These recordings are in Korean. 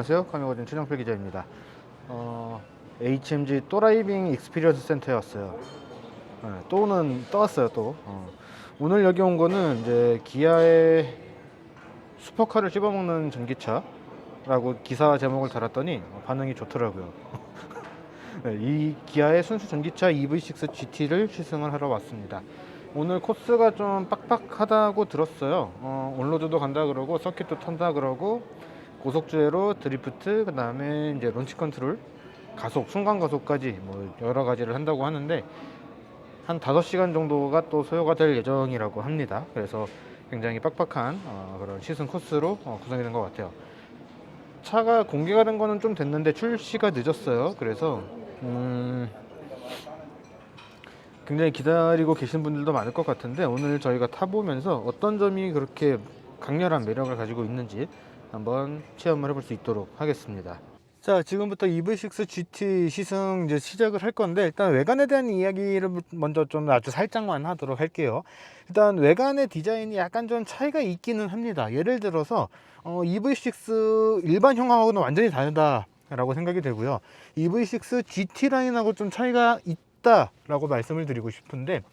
안녕하세요. 카미거진 최정필 기자입니다. HMG 또라이빙 익스피리언스 센터에 왔어요. 또는 떠왔어요 또. 오늘 여기 온 거는 이제 기아의 슈퍼카를 씹어먹는 전기차라고 기사 제목을 달았더니 반응이 좋더라고요. 네, 이 기아의 순수 전기차 EV6 GT를 시승을 하러 왔습니다. 오늘 코스가 좀 빡빡하다고 들었어요. 온로드도 간다 그러고 서킷도 탄다 그러고 고속주행로 드리프트, 그 다음에 이제 론치 컨트롤, 가속, 순간 가속까지 뭐 여러 가지를 한다고 하는데 한 5시간 정도가 또 소요가 될 예정이라고 합니다. 그래서 굉장히 빡빡한 그런 시승 코스로 구성이 된 것 같아요. 차가 공개가 된 거는 좀 됐는데 출시가 늦었어요. 그래서 굉장히 기다리고 계신 분들도 많을 것 같은데 오늘 저희가 타보면서 어떤 점이 그렇게 강렬한 매력을 가지고 있는지 한번 체험을 해볼 수 있도록 하겠습니다. 자, 지금부터 EV6 GT 시승 이제 시작을 할 건데 일단 외관에 대한 이야기를 먼저 좀 아주 살짝만 하도록 할게요. 일단 외관의 디자인이 약간 좀 차이가 있기는 합니다. 예를 들어서 EV6 일반형하고는 완전히 다르다 라고 생각이 되고요. EV6 GT 라인하고 좀 차이가 있다라고 말씀을 드리고 싶은데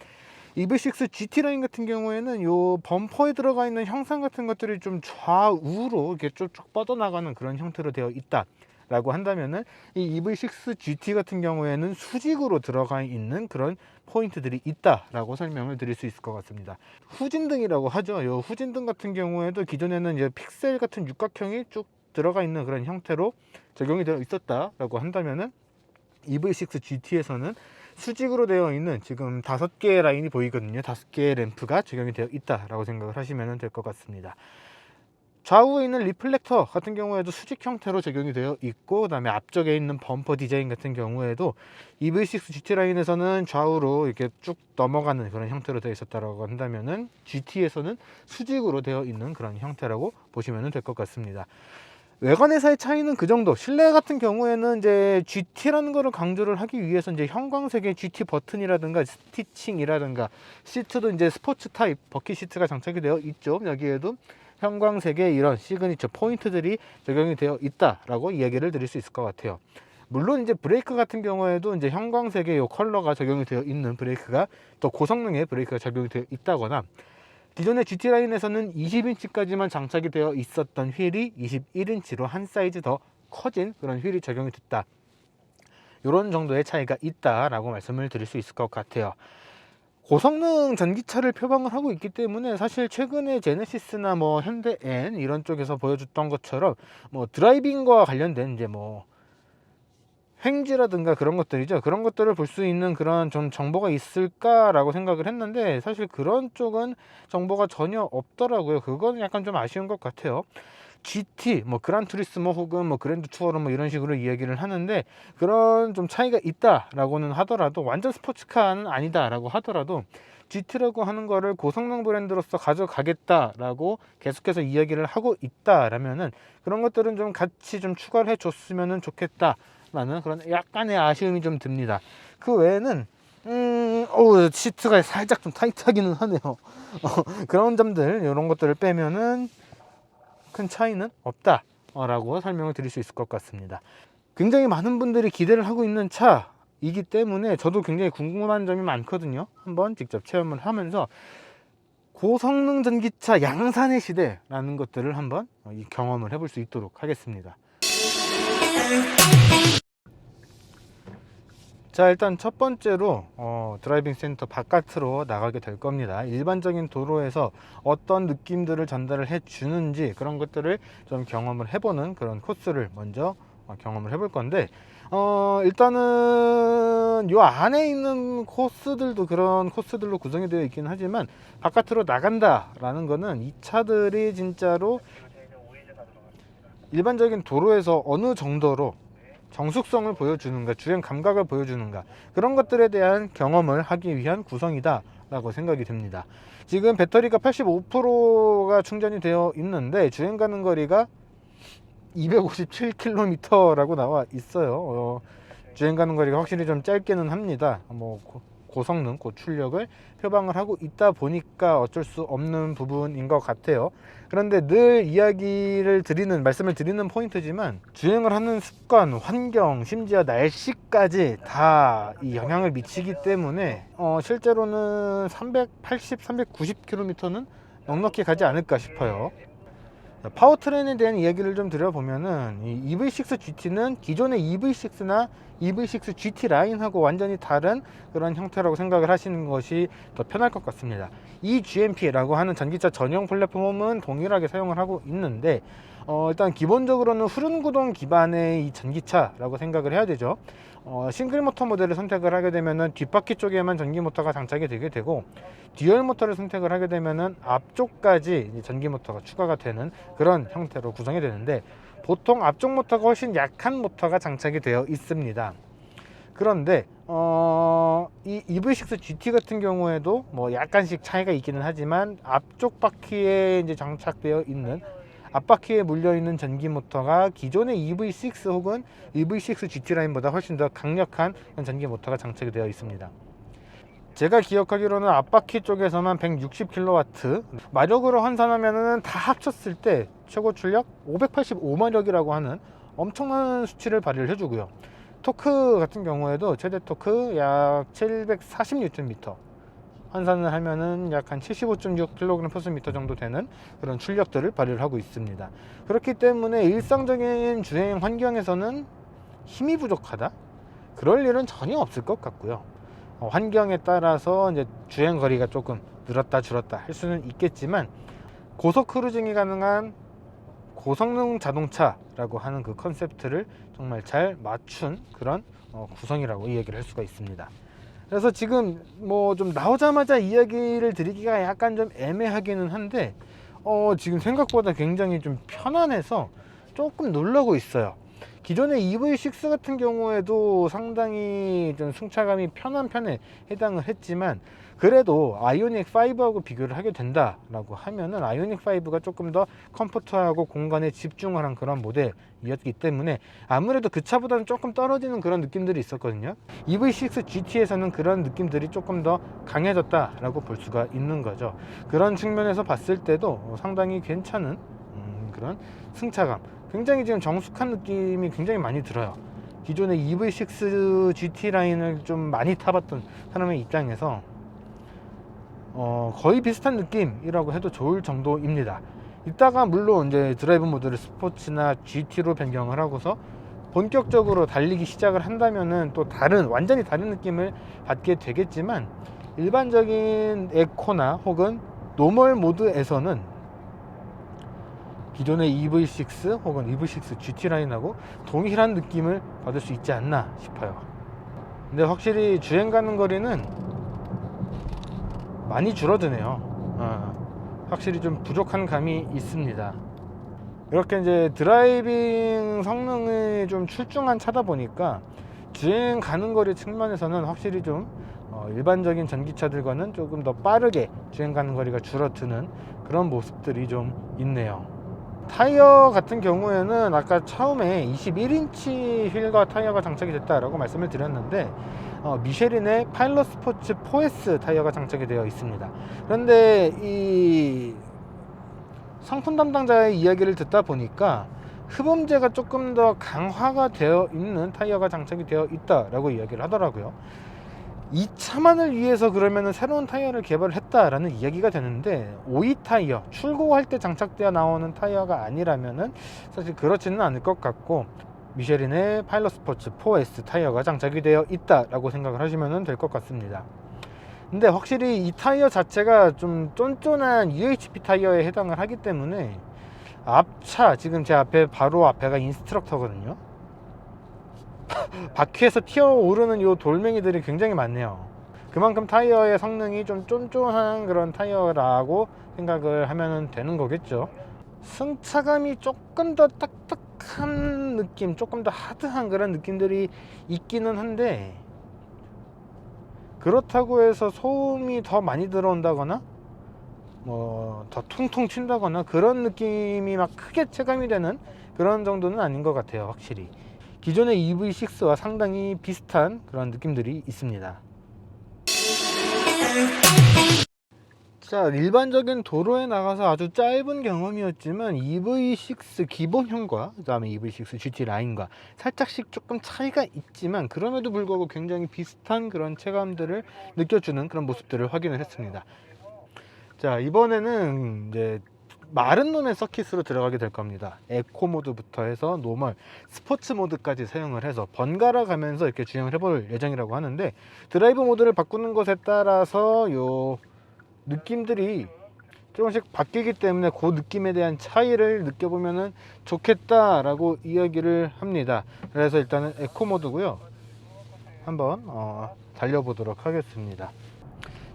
EV6 GT 라인 같은 경우에는 요 범퍼에 들어가 있는 형상 같은 것들이 좀 좌우로 이렇게 쭉쭉 뻗어나가는 그런 형태로 되어 있다 라고 한다면은 이 EV6 GT 같은 경우에는 수직으로 들어가 있는 그런 포인트들이 있다 라고 설명을 드릴 수 있을 것 같습니다. 후진등이라고 하죠. 요 후진등 같은 경우에도 기존에는 이제 픽셀 같은 육각형이 쭉 들어가 있는 그런 형태로 적용이 되어 있었다 라고 한다면은 EV6 GT에서는 수직으로 되어 있는 지금 5개의 라인이 보이거든요. 5개의 램프가 적용이 되어 있다 라고 생각을 하시면 될 것 같습니다. 좌우에 있는 리플렉터 같은 경우에도 수직 형태로 적용이 되어 있고, 그 다음에 앞쪽에 있는 범퍼 디자인 같은 경우에도 EV6 GT 라인에서는 좌우로 이렇게 쭉 넘어가는 그런 형태로 되어 있었다고 한다면은 GT에서는 수직으로 되어 있는 그런 형태라고 보시면 될 것 같습니다. 외관에서의 차이는 그 정도. 실내 같은 경우에는 이제 GT라는 거를 강조를 하기 위해서 이제 형광색의 GT 버튼이라든가 스티칭이라든가 시트도 이제 스포츠 타입 버킷 시트가 장착이 되어 있죠. 여기에도 형광색의 이런 시그니처 포인트들이 적용이 되어 있다라고 이야기를 드릴 수 있을 것 같아요. 물론 이제 브레이크 같은 경우에도 이제 형광색의 이 컬러가 적용이 되어 있는 브레이크가 더 고성능의 브레이크가 적용이 되어 있다거나, 기존의 GT 라인에서는 20인치까지만 장착이 되어 있었던 휠이 21인치로 한 사이즈 더 커진 그런 휠이 적용이 됐다. 이런 정도의 차이가 있다라고 말씀을 드릴 수 있을 것 같아요. 고성능 전기차를 표방을 하고 있기 때문에 사실 최근에 제네시스나 뭐 현대 N 이런 쪽에서 보여줬던 것처럼 뭐 드라이빙과 관련된 이제 뭐 횡지라든가 그런 것들이죠. 그런 것들을 볼 수 있는 그런 좀 정보가 있을까라고 생각을 했는데 사실 그런 쪽은 정보가 전혀 없더라고요. 그건 약간 좀 아쉬운 것 같아요. GT, 뭐 그란투리스모 혹은 뭐 그랜드 투어러 뭐 이런 식으로 이야기를 하는데 그런 좀 차이가 있다라고는 하더라도, 완전 스포츠카는 아니다라고 하더라도 GT라고 하는 거를 고성능 브랜드로서 가져가겠다라고 계속해서 이야기를 하고 있다라면은 그런 것들은 좀 같이 좀 추가를 해줬으면 좋겠다라는 그런 약간의 아쉬움이 좀 듭니다. 그 외에는 시트가 살짝 좀 타이트하기는 하네요. 그런 점들, 이런 것들을 빼면은 큰 차이는 없다 라고 설명을 드릴 수 있을 것 같습니다. 굉장히 많은 분들이 기대를 하고 있는 차이기 때문에 저도 굉장히 궁금한 점이 많거든요. 한번 직접 체험을 하면서 고성능 전기차 양산의 시대라는 것들을 한번 경험을 해볼 수 있도록 하겠습니다. 자, 일단 첫 번째로 드라이빙 센터 바깥으로 나가게 될 겁니다. 일반적인 도로에서 어떤 느낌들을 전달을 해 주는지 그런 것들을 좀 경험을 해보는 그런 코스를 먼저 경험을 해볼 건데, 일단은 요 안에 있는 코스들도 그런 코스들로 구성이 되어 있긴 하지만 바깥으로 나간다 라는 거는 이 차들이 진짜로 일반적인 도로에서 어느 정도로 정숙성을 보여주는가, 주행 감각을 보여주는가, 그런 것들에 대한 경험을 하기 위한 구성이다 라고 생각이 됩니다. 지금 배터리가 85%가 충전이 되어 있는데 주행 가는 거리가 257km 라고 나와 있어요. 주행 가는 거리가 확실히 좀 짧게는 합니다. 뭐 고성능, 고출력을 표방을 하고 있다 보니까 어쩔 수 없는 부분인 것 같아요. 그런데 늘 말씀을 드리는 포인트지만 주행을 하는 습관, 환경, 심지어 날씨까지 다 이 영향을 미치기 때문에 실제로는 380, 390km는 넉넉히 가지 않을까 싶어요. 파워트레인에 대한 이야기를 좀 드려보면은 이 EV6 GT는 기존의 EV6나 EV6 GT 라인하고 완전히 다른 그런 형태라고 생각을 하시는 것이 더 편할 것 같습니다. 이 GMP라고 하는 전기차 전용 플랫폼은 동일하게 사용을 하고 있는데 일단 기본적으로는 후륜구동 기반의 이 전기차라고 생각을 해야 되죠. 싱글 모터 모델을 선택을 하게 되면은 뒷바퀴 쪽에만 전기 모터가 장착이 되게 되고, 듀얼 모터를 선택을 하게 되면은 앞쪽까지 전기 모터가 추가가 되는 그런 형태로 구성이 되는데, 보통 앞쪽 모터가 훨씬 약한 모터가 장착이 되어 있습니다. 그런데 이 EV6 GT 같은 경우에도 뭐 약간씩 차이가 있기는 하지만 앞쪽 바퀴에 이제 장착되어 있는, 앞바퀴에 물려있는 전기 모터가 기존의 EV6 혹은 EV6 GT 라인보다 훨씬 더 강력한 전기 모터가 장착이 되어 있습니다. 제가 기억하기로는 앞바퀴 쪽에서만 160kW, 마력으로 환산하면 다 합쳤을 때 최고 출력 585마력이라고 하는 엄청난 수치를 발휘를 해주고요. 토크 같은 경우에도 최대 토크 약 740Nm, 환산을 하면은 약 한 75.6kg/m 정도 되는 그런 출력들을 발휘를 하고 있습니다. 그렇기 때문에 일상적인 주행 환경에서는 힘이 부족하다? 그럴 일은 전혀 없을 것 같고요. 환경에 따라서 이제 주행 거리가 조금 늘었다 줄었다 할 수는 있겠지만, 고속 크루징이 가능한 고성능 자동차라고 하는 그 컨셉트를 정말 잘 맞춘 그런 구성이라고 이야기를 할 수가 있습니다. 그래서 지금 뭐 좀 나오자마자 이야기를 드리기가 약간 좀 애매하기는 한데 지금 생각보다 굉장히 좀 편안해서 조금 놀라고 있어요. 기존의 EV6 같은 경우에도 상당히 좀 승차감이 편한 편에 해당을 했지만, 그래도 아이오닉 5하고 비교를 하게 된다라고 하면은 아이오닉 5가 조금 더 컴포트하고 공간에 집중을 한 그런 모델이었기 때문에 아무래도 그 차보다는 조금 떨어지는 그런 느낌들이 있었거든요. EV6 GT에서는 그런 느낌들이 조금 더 강해졌다라고 볼 수가 있는 거죠. 그런 측면에서 봤을 때도 상당히 괜찮은 그런 승차감, 굉장히 지금 정숙한 느낌이 굉장히 많이 들어요. 기존의 EV6 GT 라인을 좀 많이 타봤던 사람의 입장에서 거의 비슷한 느낌이라고 해도 좋을 정도입니다. 이따가 물론 이제 드라이브 모드를 스포츠나 GT로 변경을 하고서 본격적으로 달리기 시작을 한다면은 또 완전히 다른 느낌을 받게 되겠지만, 일반적인 에코나 혹은 노멀 모드에서는 기존의 EV6 혹은 EV6 GT 라인하고 동일한 느낌을 받을 수 있지 않나 싶어요. 근데 확실히 주행 가는 거리는 많이 줄어드네요. 확실히 좀 부족한 감이 있습니다. 이렇게 이제 드라이빙 성능이 좀 출중한 차다 보니까 주행 가는 거리 측면에서는 확실히 좀 일반적인 전기차들과는 조금 더 빠르게 주행 가는 거리가 줄어드는 그런 모습들이 좀 있네요. 타이어 같은 경우에는 아까 처음에 21인치 휠과 타이어가 장착이 됐다라고 말씀을 드렸는데, 미쉐린의 파일럿 스포츠 4S 타이어가 장착이 되어 있습니다. 그런데 이 상품 담당자의 이야기를 듣다 보니까 흡음재가 조금 더 강화가 되어 있는 타이어가 장착이 되어 있다라고 이야기를 하더라고요. 이 차만을 위해서 그러면 새로운 타이어를 개발을 했다라는 이야기가 되는데, OE 타이어, 출고할 때 장착되어 나오는 타이어가 아니라면은 사실 그렇지는 않을 것 같고, 미쉐린의 파일럿 스포츠 4S 타이어가 장착이 되어 있다라고 생각을 하시면 될 것 같습니다. 근데 확실히 이 타이어 자체가 좀 쫀쫀한 UHP 타이어에 해당을 하기 때문에, 앞차, 지금 제 앞에 바로 앞에가 인스트럭터거든요. 바퀴에서 튀어오르는 요 돌멩이들이 굉장히 많네요. 그만큼 타이어의 성능이 좀 쫀쫀한 그런 타이어라고 생각을 하면 되는 거겠죠. 승차감이 조금 더 딱딱한 느낌, 조금 더 하드한 그런 느낌들이 있기는 한데, 그렇다고 해서 소음이 더 많이 들어온다거나 뭐 더 퉁퉁 튄다거나 그런 느낌이 막 크게 체감이 되는 그런 정도는 아닌 것 같아요. 확실히 기존의 EV6와 상당히 비슷한 그런 느낌들이 있습니다. 자, 일반적인 도로에 나가서 아주 짧은 경험이었지만 EV6 기본형과 그 다음에 EV6 GT 라인과 살짝씩 조금 차이가 있지만 그럼에도 불구하고 굉장히 비슷한 그런 체감들을 느껴주는 그런 모습들을 확인을 했습니다. 자, 이번에는 이제 마른 놈의 서킷으로 들어가게 될 겁니다. 에코 모드부터 해서 노멀, 스포츠 모드까지 사용을 해서 번갈아 가면서 이렇게 주행을 해볼 예정이라고 하는데, 드라이브 모드를 바꾸는 것에 따라서 요 느낌들이 조금씩 바뀌기 때문에 그 느낌에 대한 차이를 느껴보면 좋겠다라고 이야기를 합니다. 그래서 일단은 에코 모드고요. 한번 달려보도록 하겠습니다.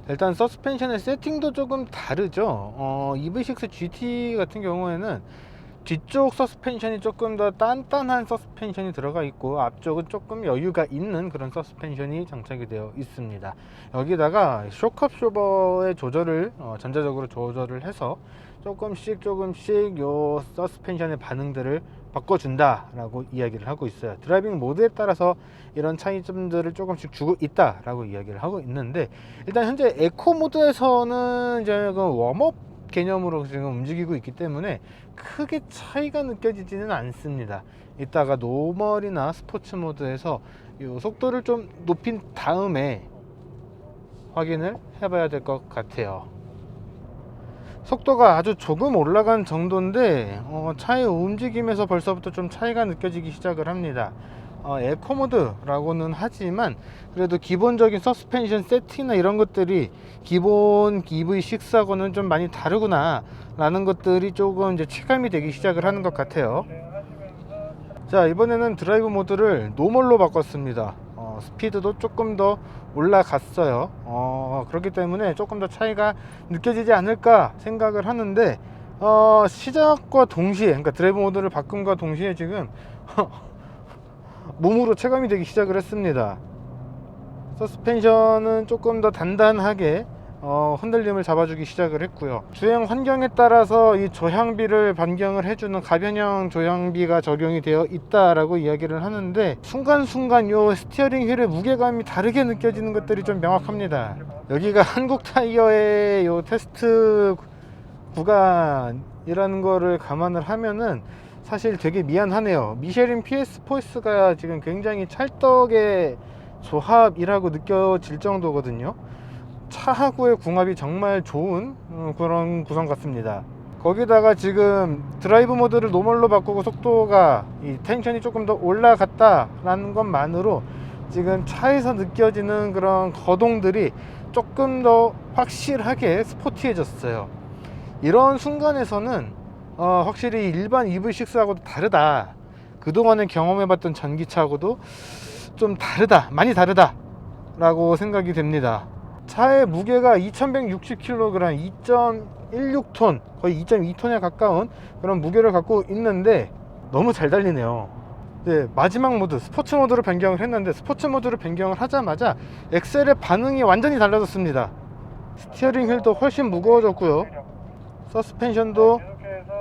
일단 서스펜션의 세팅도 조금 다르죠. EV6 GT 같은 경우에는 뒤쪽 서스펜션이 조금 더 단단한 서스펜션이 들어가 있고 앞쪽은 조금 여유가 있는 그런 서스펜션이 장착이 되어 있습니다. 여기다가 쇼크업쇼버의 조절을 전자적으로 조절을 해서 조금씩 요 서스펜션의 반응들을 바꿔준다 라고 이야기를 하고 있어요. 드라이빙 모드에 따라서 이런 차이점들을 조금씩 주고 있다 라고 이야기를 하고 있는데, 일단 현재 에코 모드에서는 이제 그 웜업 개념으로 지금 움직이고 있기 때문에 크게 차이가 느껴지지는 않습니다. 이따가 노멀이나 스포츠 모드에서 이 속도를 좀 높인 다음에 확인을 해봐야 될 것 같아요. 속도가 아주 조금 올라간 정도인데 차의 움직임에서 벌써부터 좀 차이가 느껴지기 시작을 합니다. 에코 모드라고는 하지만 그래도 기본적인 서스펜션 세팅이나 이런 것들이 기본 EV6하고는 좀 많이 다르구나 라는 것들이 조금 이제 체감이 되기 시작을 하는 것 같아요. 자, 이번에는 드라이브 모드를 노멀로 바꿨습니다. 스피드도 조금 더 올라갔어요. 그렇기 때문에 조금 더 차이가 느껴지지 않을까 생각을 하는데, 시작과 동시에, 그러니까 드라이브 모드를 바꿈과 동시에 지금 몸으로 체감이 되기 시작을 했습니다. 서스펜션은 조금 더 단단하게 흔들림을 잡아주기 시작을 했고요. 주행 환경에 따라서 이 조향비를 변경을 해주는 가변형 조향비가 적용이 되어 있다라고 이야기를 하는데, 순간순간 요 스티어링 휠의 무게감이 다르게 느껴지는 것들이 좀 명확합니다. 여기가 한국 타이어의 요 테스트 구간이라는 거를 감안을 하면은 사실 되게 미안하네요. 미쉐린 PS 포스가 지금 굉장히 찰떡의 조합이라고 느껴질 정도거든요. 차하고의 궁합이 정말 좋은 그런 구성 같습니다. 거기다가 지금 드라이브 모드를 노멀로 바꾸고 속도가 이 텐션이 조금 더 올라갔다 라는 것만으로 지금 차에서 느껴지는 그런 거동들이 조금 더 확실하게 스포티해졌어요. 이런 순간에서는 확실히 일반 EV6하고도 다르다, 그동안에 경험해봤던 전기차하고도 좀 다르다, 많이 다르다 라고 생각이 됩니다. 차의 무게가 2160kg, 2.16톤, 거의 2.2톤에 가까운 그런 무게를 갖고 있는데 너무 잘 달리네요. 네, 마지막 모드 스포츠 모드로 변경을 했는데, 스포츠 모드로 변경을 하자마자 엑셀의 반응이 완전히 달라졌습니다. 스티어링 휠도 훨씬 무거워졌고요. 서스펜션도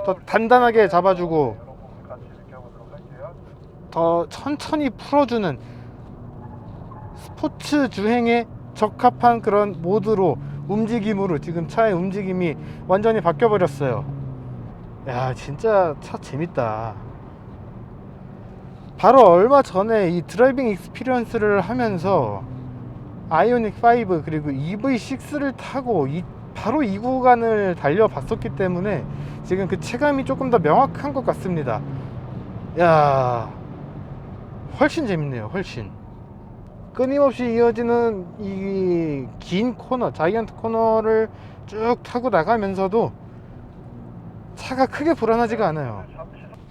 더 단단하게 잡아주고 더 천천히 풀어주는 스포츠 주행에 적합한 그런 모드로 움직임으로 지금 차의 움직임이 완전히 바뀌어 버렸어요. 야, 진짜 차 재밌다. 바로 얼마 전에 이 드라이빙 익스피리언스를 하면서 아이오닉 5 그리고 EV6를 타고 바로 이 구간을 달려봤었기 때문에 지금 그 체감이 조금 더 명확한 것 같습니다. 야, 훨씬 재밌네요. 훨씬 끊임없이 이어지는 이 긴 코너, 자이언트 코너를 쭉 타고 나가면서도 차가 크게 불안하지가 않아요.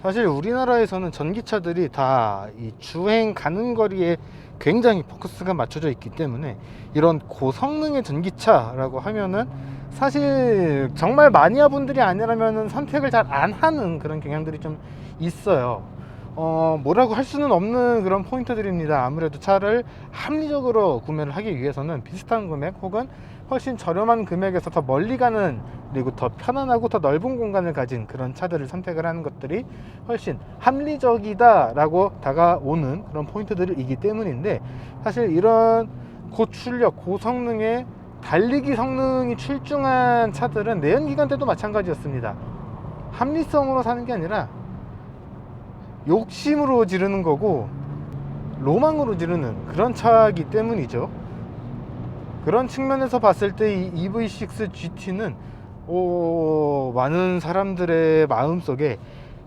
사실 우리나라에서는 전기차들이 다 이 주행 가는 거리에 굉장히 포커스가 맞춰져 있기 때문에 이런 고성능의 전기차라고 하면은 사실 정말 마니아 분들이 아니라면 선택을 잘 안 하는 그런 경향들이 좀 있어요. 뭐라고 할 수는 없는 그런 포인트들입니다. 아무래도 차를 합리적으로 구매를 하기 위해서는 비슷한 금액 혹은 훨씬 저렴한 금액에서 더 멀리 가는, 그리고 더 편안하고 더 넓은 공간을 가진 그런 차들을 선택을 하는 것들이 훨씬 합리적이다 라고 다가오는 그런 포인트들이기 때문인데, 사실 이런 고출력 고성능의 달리기 성능이 출중한 차들은 내연기관 때도 마찬가지였습니다. 합리성으로 사는 게 아니라 욕심으로 지르는 거고 로망으로 지르는 그런 차이기 때문이죠. 그런 측면에서 봤을 때 이 EV6 GT는 많은 사람들의 마음속에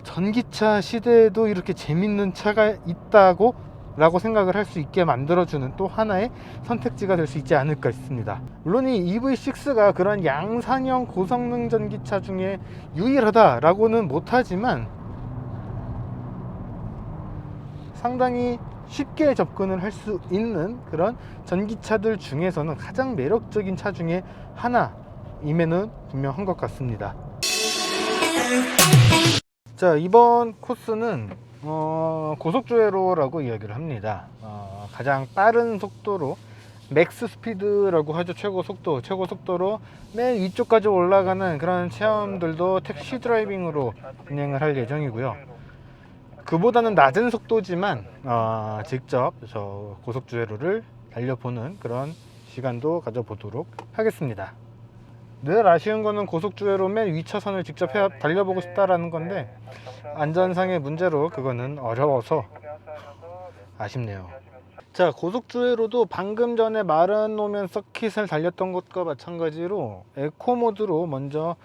전기차 시대에도 이렇게 재밌는 차가 있다고 라고 생각을 할 수 있게 만들어주는 또 하나의 선택지가 될 수 있지 않을까 싶습니다. 물론 이 EV6가 그런 양산형 고성능 전기차 중에 유일하다라고는 못하지만 상당히 쉽게 접근을 할 수 있는 그런 전기차들 중에서는 가장 매력적인 차 중에 하나임에는 분명한 것 같습니다. 자, 이번 코스는 고속주행로라고 이야기를 합니다. 가장 빠른 속도로 맥스 스피드라고 하죠. 최고 속도로 맨 위쪽까지 올라가는 그런 체험들도 택시 드라이빙으로 진행을 할 예정이고요. 그보다는 낮은 속도지만 직접 저 고속주행로를 달려보는 그런 시간도 가져보도록 하겠습니다. 늘 아쉬운 거는 고속주행로 맨 위차선을 직접 달려보고 싶다라는 건데 안전상의 문제로 그거는 어려워서 아쉽네요. 자, 고속주행로도 방금 전에 마른 노면 서킷을 달렸던 것과 마찬가지로 에코 모드로 먼저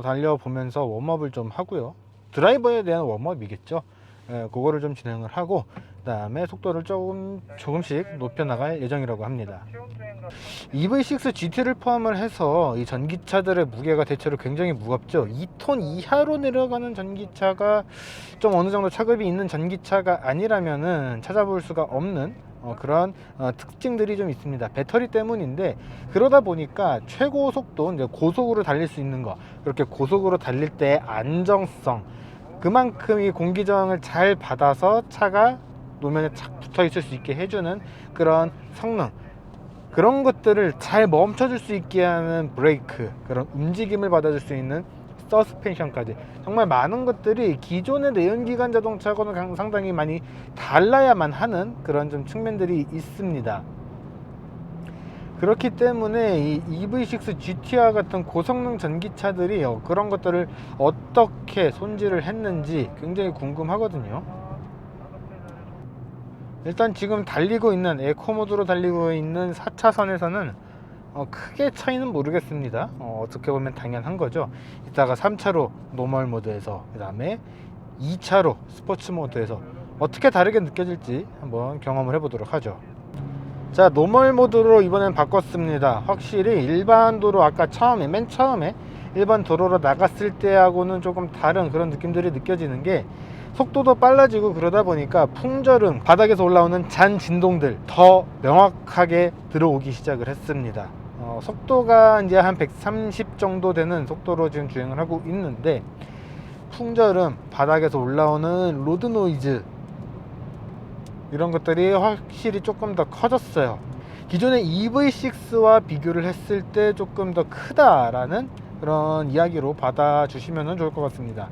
달려보면서 웜업을 좀 하고요. 드라이버에 대한 웜업이겠죠. 그거를 좀 진행을 하고 그 다음에 속도를 조금씩 높여 나갈 예정이라고 합니다. EV6 GT를 포함을 해서 이 전기차들의 무게가 대체로 굉장히 무겁죠. 2톤 이하로 내려가는 전기차가 좀 어느 정도 차급이 있는 전기차가 아니라면은 찾아볼 수가 없는 그런 특징들이 좀 있습니다. 배터리 때문인데, 그러다 보니까 최고 속도, 이제 고속으로 달릴 수 있는 거, 그렇게 고속으로 달릴 때의 안정성, 그만큼 이 공기 저항을 잘 받아서 차가 노면에 착 붙어 있을 수 있게 해주는 그런 성능, 그런 것들을 잘 멈춰줄 수 있게 하는 브레이크, 그런 움직임을 받아줄 수 있는 서스펜션까지 정말 많은 것들이 기존의 내연기관 자동차하고는 상당히 많이 달라야만 하는 그런 좀 측면들이 있습니다. 그렇기 때문에 이 EV6 GT와 같은 고성능 전기차들이 그런 것들을 어떻게 손질을 했는지 굉장히 궁금하거든요. 일단 지금 달리고 있는 에코모드로 달리고 있는 4차선에서는 크게 차이는 모르겠습니다. 어떻게 보면 당연한 거죠. 이따가 3차로 노멀 모드에서, 그 다음에 2차로 스포츠 모드에서 어떻게 다르게 느껴질지 한번 경험을 해보도록 하죠. 자, 노멀 모드로 이번엔 바꿨습니다. 확실히 일반 도로, 아까 맨 처음에 일반 도로로 나갔을 때하고는 조금 다른 그런 느낌들이 느껴지는 게, 속도도 빨라지고 그러다 보니까 풍절음, 바닥에서 올라오는 잔 진동들 더 명확하게 들어오기 시작을 했습니다. 속도가 이제 한 130 정도 되는 속도로 지금 주행을 하고 있는데, 풍절음, 바닥에서 올라오는 로드 노이즈, 이런 것들이 확실히 조금 더 커졌어요. 기존의 EV6와 비교를 했을 때 조금 더 크다라는 그런 이야기로 받아주시면 좋을 것 같습니다.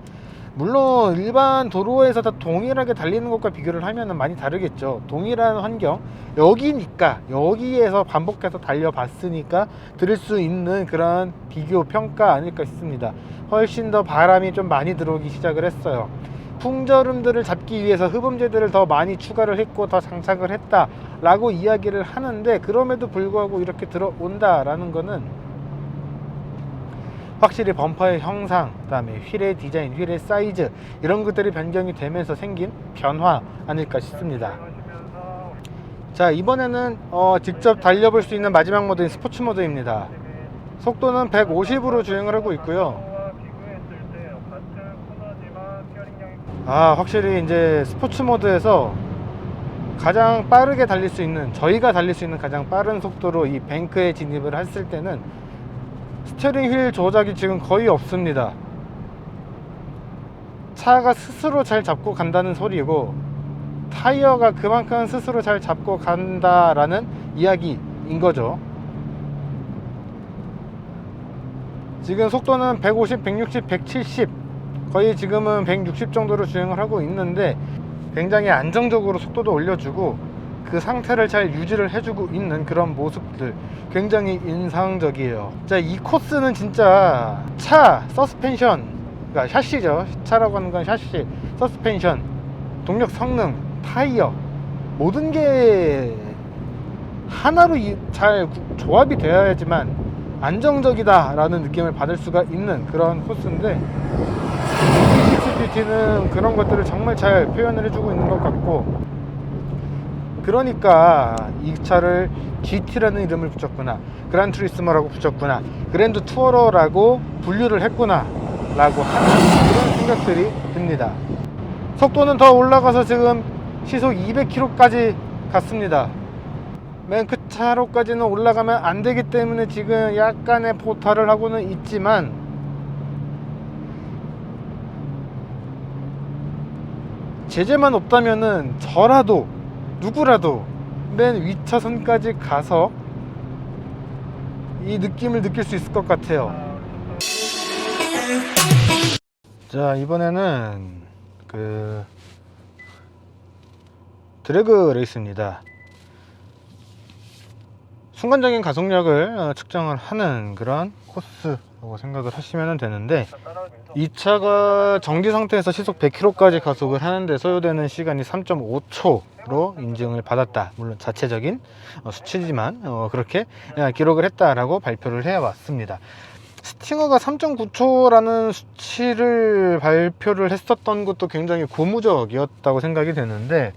물론 일반 도로에서 다 동일하게 달리는 것과 비교를 하면 많이 다르겠죠. 동일한 환경, 여기니까, 여기에서 반복해서 달려봤으니까 들을 수 있는 그런 비교 평가 아닐까 싶습니다. 훨씬 더 바람이 좀 많이 들어오기 시작을 했어요. 풍절음들을 잡기 위해서 흡음재들을 더 많이 추가를 했고 더 장착을 했다 라고 이야기를 하는데, 그럼에도 불구하고 이렇게 들어온다 라는 거는 확실히 범퍼의 형상, 그 다음에 휠의 디자인, 휠의 사이즈, 이런 것들이 변경이 되면서 생긴 변화 아닐까 싶습니다. 자, 이번에는 직접 달려볼 수 있는 마지막 모드인 스포츠 모드입니다. 속도는 150으로 주행을 하고 있고요. 확실히 이제 스포츠 모드에서 가장 빠르게 달릴 수 있는, 저희가 달릴 수 있는 가장 빠른 속도로 이 뱅크에 진입을 했을 때는 스티어링 휠 조작이 지금 거의 없습니다. 차가 스스로 잘 잡고 간다는 소리고, 타이어가 그만큼 스스로 잘 잡고 간다라는 이야기인 거죠. 지금 속도는 150, 160, 170, 거의 지금은 160 정도로 주행을 하고 있는데, 굉장히 안정적으로 속도도 올려주고, 그 상태를 잘 유지를 해주고 있는 그런 모습들 굉장히 인상적이에요. 자, 이 코스는 진짜 차, 서스펜션, 그러니까 샤시죠. 차라고 하는 건 샤시, 서스펜션, 동력 성능, 타이어, 모든 게 하나로 잘 조합이 되어야지만 안정적이다 라는 느낌을 받을 수가 있는 그런 코스인데, GT는 그런 것들을 정말 잘 표현을 해주고 있는 것 같고, 그러니까 이 차를 GT라는 이름을 붙였구나, 그란투리스모라고 붙였구나, 그랜드 투어러라고 분류를 했구나 라고 하는 그런 생각들이 듭니다. 속도는 더 올라가서 지금 시속 200km까지 갔습니다. 맨 끝차로까지는 올라가면 안 되기 때문에 지금 약간의 포탈을 하고는 있지만, 제재만 없다면은 저라도 누구라도 맨 위차선까지 가서 이 느낌을 느낄 수 있을 것 같아요. 자, 이번에는 그 드래그 레이스입니다. 순간적인 가속력을 측정을 하는 그런 코스라고 생각을 하시면 되는데, 이 차가 정지 상태에서 시속 100km까지 가속을 하는데 소요되는 시간이 3.5초로 인증을 받았다. 물론 자체적인 수치지만 그렇게 기록을 했다라고 발표를 해왔습니다. 스팅어가 3.9초라는 수치를 발표를 했었던 것도 굉장히 고무적이었다고 생각이 되는데,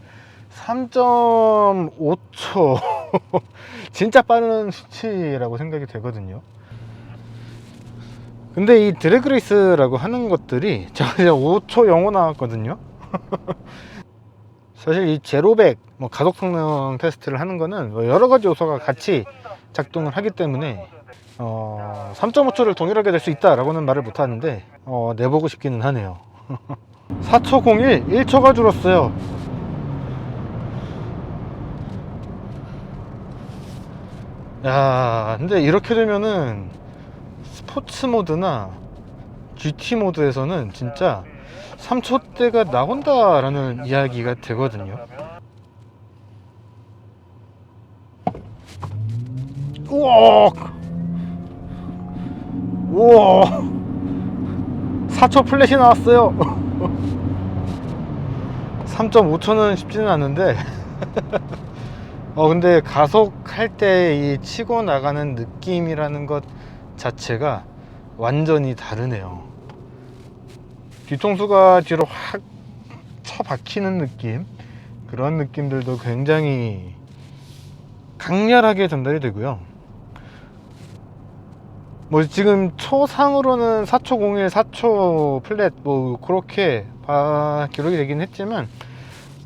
3.5초 진짜 빠른 수치라고 생각이 되거든요. 근데 이 드래그레이스라고 하는 것들이 제가 5초 영어 나왔거든요. 사실 이 제로백 가속 성능 테스트를 하는 거는 여러 가지 요소가 같이 작동을 하기 때문에 3.5초를 동일하게 될 수 있다라고는 말을 못 하는데 내보고 싶기는 하네요. 4초 01, 1초가 줄었어요. 야, 근데 이렇게 되면은 스포츠 모드나 GT 모드에서는 진짜 3초대가 나온다라는 이야기가 되거든요. 우와, 우와, 4초 플랫이 나왔어요. 3.5초는 쉽지는 않은데 근데 가속할 때 이 치고 나가는 느낌이라는 것 자체가 완전히 다르네요. 뒤통수가 뒤로 확 쳐박히는 느낌, 그런 느낌들도 굉장히 강렬하게 전달이 되고요. 지금 초상으로는 4초 01, 4초 플랫 그렇게 기록이 되긴 했지만,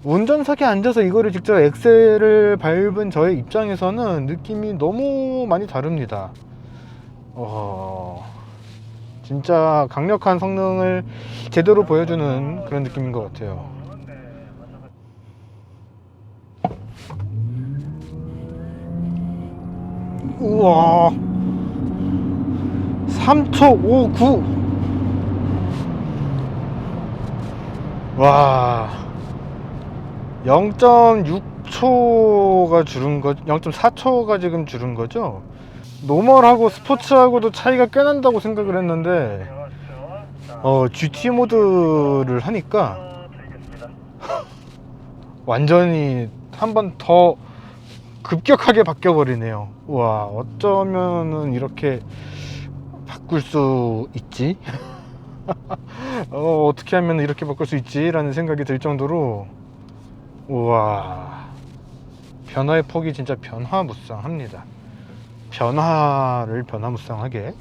운전석에 앉아서 이거를 직접 엑셀을 밟은 저의 입장에서는 느낌이 너무 많이 다릅니다. 진짜 강력한 성능을 제대로 보여주는 그런 느낌인 것 같아요. 우와, 3초 59. 와, 0.6초가 줄은 거, 0.4초가 지금 줄은 거죠. 노멀하고 스포츠하고도 차이가 꽤 난다고 생각을 했는데 GT 모드를 하니까 완전히 한 번 더 급격하게 바뀌어 버리네요. 와, 어쩌면은 이렇게 바꿀 수 있지? 어떻게 하면 이렇게 바꿀 수 있지? 라는 생각이 들 정도로, 우와, 변화의 폭이 진짜 변화무쌍합니다. 변화를 변화무쌍하게.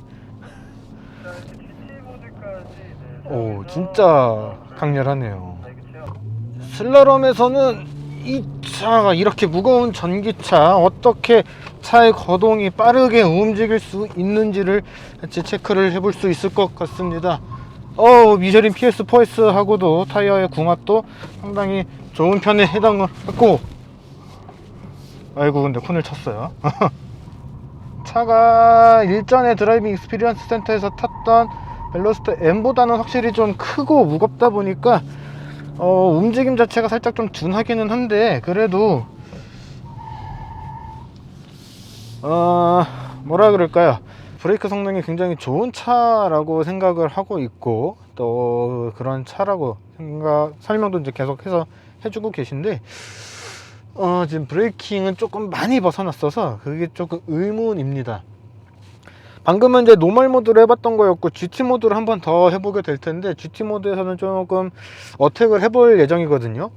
오, 진짜 강렬하네요. 슬라롬에서는 이 차가 이렇게 무거운 전기차 어떻게 차의 거동이 빠르게 움직일 수 있는지를 같이 체크를 해볼 수 있을 것 같습니다. 미쉐린 PS4S 하고도 타이어의 궁합도 상당히 좋은 편에 해당을 했고, 아이고 근데 콘을 쳤어요. 차가 일전에 드라이빙 익스피리언스 센터에서 탔던 벨로스터 M보다는 확실히 좀 크고 무겁다 보니까 움직임 자체가 살짝 좀 둔하기는 한데, 그래도 뭐라 그럴까요? 브레이크 성능이 굉장히 좋은 차라고 생각을 하고 있고, 또 그런 차라고 설명도 이제 계속해서 해주고 계신데, 지금 브레이킹은 조금 많이 벗어났어서 그게 조금 의문입니다. 방금은 이제 노멀 모드로 해봤던 거였고, GT 모드로 한번 더 해보게 될 텐데, GT 모드에서는 조금 어택을 해볼 예정이거든요.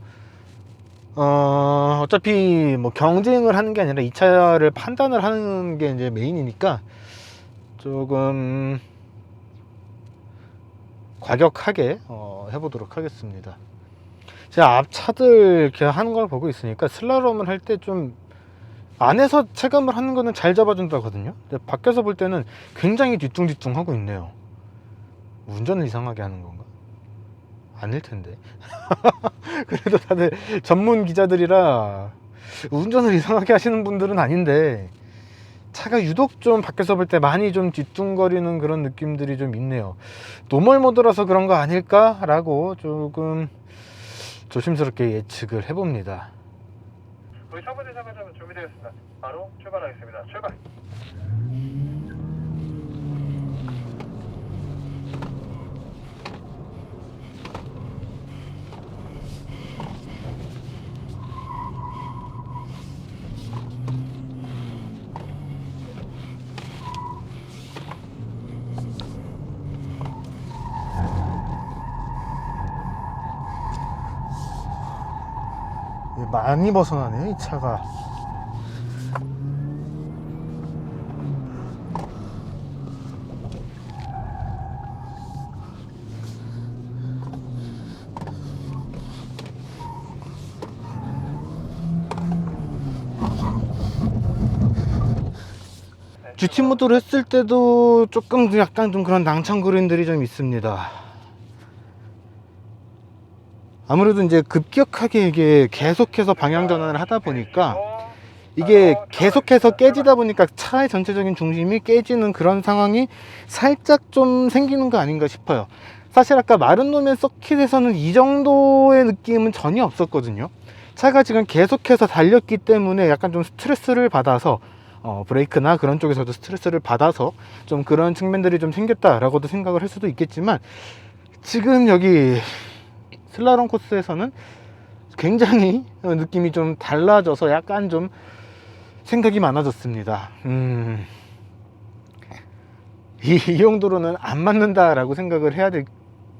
어차피 뭐 경쟁을 하는 게 아니라 이 차를 판단을 하는 게 이제 메인이니까 조금 과격하게 해보도록 하겠습니다. 제가 앞 차들 이렇게 하는 걸 보고 있으니까 슬라롬을 할 때 좀 안에서 체감을 하는 거는 잘 잡아준다거든요. 근데 밖에서 볼 때는 굉장히 뒤뚱뒤뚱 하고 있네요. 운전을 이상하게 하는 건가? 아닐 텐데. 그래도 다들 전문 기자들이라 운전을 이상하게 하시는 분들은 아닌데, 차가 유독 좀 밖에서 볼 때 많이 좀 뒤뚱거리는 그런 느낌들이 좀 있네요. 노멀 모드라서 그런 거 아닐까? 라고 조금 조심스럽게 예측을 해봅니다. 우리 첫 번째 작업은 준비되었습니다. 바로 출발하겠습니다. 출발! 많이 벗어나네요, 이 차가. GT 모드로 했을 때도 조금 약간 좀 그런 낭창거림들이 좀 있습니다. 아무래도 이제 급격하게 이게 계속해서 방향 전환을 하다 보니까 이게 계속해서 깨지다 보니까 차의 전체적인 중심이 깨지는 그런 상황이 살짝 좀 생기는 거 아닌가 싶어요. 사실 아까 마른노멘 서킷에서는 이 정도의 느낌은 전혀 없었거든요. 차가 지금 계속해서 달렸기 때문에 약간 좀 스트레스를 받아서 브레이크나 그런 쪽에서도 스트레스를 받아서 좀 그런 측면들이 좀 생겼다라고도 생각을 할 수도 있겠지만, 지금 여기 슬라롬 코스에서는 굉장히 느낌이 좀 달라져서 약간 좀 생각이 많아졌습니다. 이 정도로는 안 맞는다라고 생각을 해야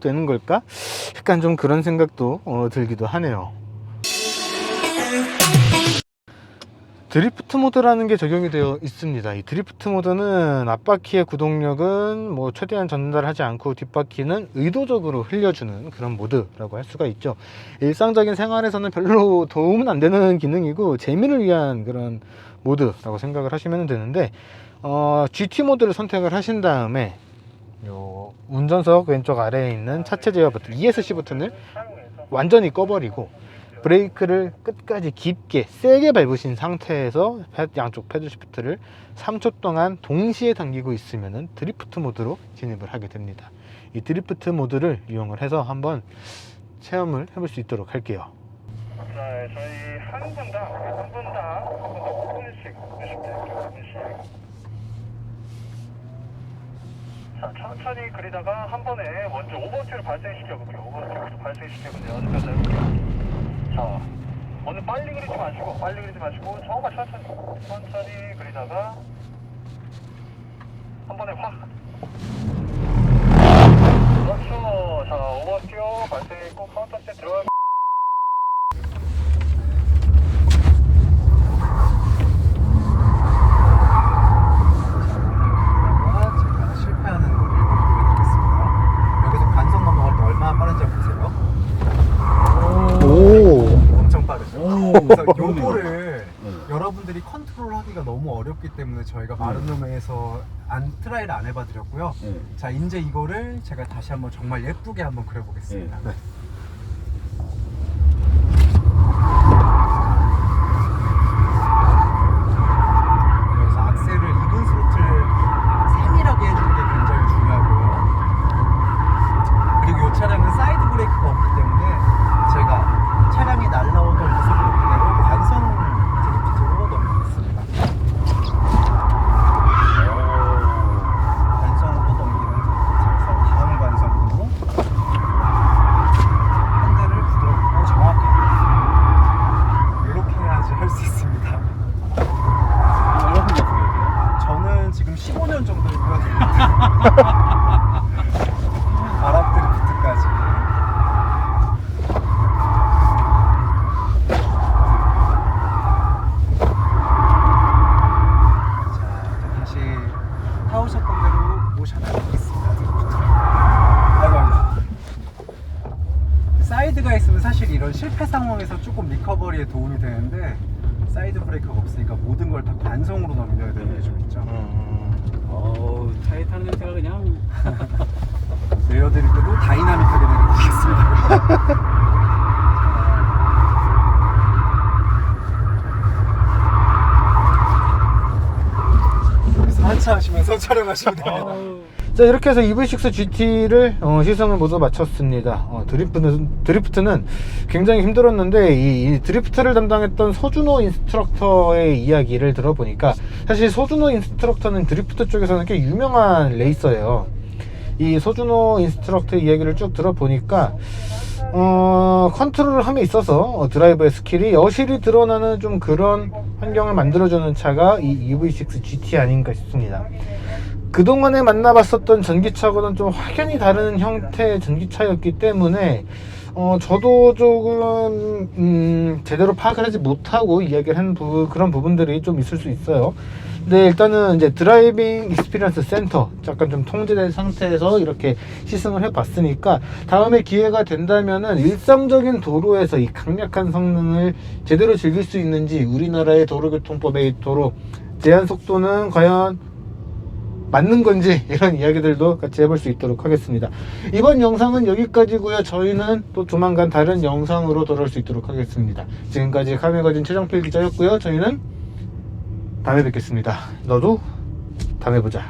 되는 걸까? 약간 좀 그런 생각도 들기도 하네요. 드리프트 모드라는 게 적용이 되어 있습니다. 이 드리프트 모드는 앞바퀴의 구동력은 뭐 최대한 전달하지 않고 뒷바퀴는 의도적으로 흘려주는 그런 모드라고 할 수가 있죠. 일상적인 생활에서는 별로 도움은 안 되는 기능이고 재미를 위한 그런 모드라고 생각을 하시면 되는데, GT 모드를 선택을 하신 다음에 요 운전석 왼쪽 아래에 있는 차체 제어 버튼 ESC 버튼을 완전히 꺼버리고 브레이크를 끝까지 깊게 세게 밟으신 상태에서 양쪽 패들 시프트를 3초 동안 동시에 당기고 있으면 드리프트 모드로 진입을 하게 됩니다. 이 드리프트 모드를 이용을 해서 한번 체험을 해볼 수 있도록 할게요. 자, 저희 한 분당 5분씩 주시면 될게요. 5분씩. 자, 천천히 그리다가 한 번에 먼저 오버스티어를 발생시켜 볼게요. 오버스티어를 발생시키면 어디까지? 자, 오늘 빨리 그리지 마시고 정말 천천히 그리다가 한 번에 확. 그렇죠. 자, 오버스티어 발생했고 카운터 셋 들어가. 제가 실패하는 걸 보여드리겠습니다. 여기서 간선 넘어갈 때 얼마나 빠른지 보세요. 오, 엄청 빠르죠. 그래서 요거를 여러분들이 컨트롤하기가 너무 어렵기 때문에 저희가 마른노메에서 트라이를 안 해봐 드렸고요. 자, 이제 이거를 제가 다시 한번 정말 예쁘게 한번 그려보겠습니다. 네. 그래서 악셀을 이븐 스로틀 세밀하게 해주는 게 굉장히 중요하고요. 그리고 이 차량은 사이드 브레이크가 없기 때문에 제가 차량이 날라오던 모습을 그대로 관성 드리프트로 넘기겠습니다. 아랍 드리프트까지. 자, 이제 다시 타오셨던 대로 모셔드리겠습니다. 드리프트. 아이고. 사이드가 있으면 사실 이런 실패 상황에서 조금 리커버리에 도움이 되는데 사이드 브레이크가 없으니까 모든 걸 다 관성으로 넘겨야 되는 게 좀 있죠. 차에 타는 냄새가 그냥. 내려드릴 때도 다이나믹하게 내려드리겠습니다. 4차 하시면서 촬영하시면 됩니다. 자, 이렇게 해서 EV6 GT를 시승을 모두 마쳤습니다. 드리프트는 굉장히 힘들었는데 이 드리프트를 담당했던 서준호 인스트럭터의 이야기를 들어보니까 사실 서준호 인스트럭터는 드리프트 쪽에서는 꽤 유명한 레이서예요. 이 서준호 인스트럭터의 이야기를 쭉 들어보니까 컨트롤을 함에 있어서 드라이버의 스킬이 여실히 드러나는 좀 그런 환경을 만들어주는 차가 이 EV6 GT 아닌가 싶습니다. 그동안에 만나봤었던 전기차와는 좀 확연히 다른 형태의 전기차였기 때문에 저도 조금 제대로 파악을 하지 못하고 이야기를 한 그런 부분들이 좀 있을 수 있어요. 근데 일단은 이제 드라이빙 익스피리언스 센터 잠깐 좀 통제된 상태에서 이렇게 시승을 해봤으니까 다음에 기회가 된다면은 일상적인 도로에서 이 강력한 성능을 제대로 즐길 수 있는지, 우리나라의 도로교통법의 도로 제한 속도는 과연 맞는 건지, 이런 이야기들도 같이 해볼 수 있도록 하겠습니다. 이번 영상은 여기까지고요. 저희는 또 조만간 다른 영상으로 돌아올 수 있도록 하겠습니다. 지금까지 카메거진 최정필 기자였고요. 저희는 다음에 뵙겠습니다. 너도 다음에 보자.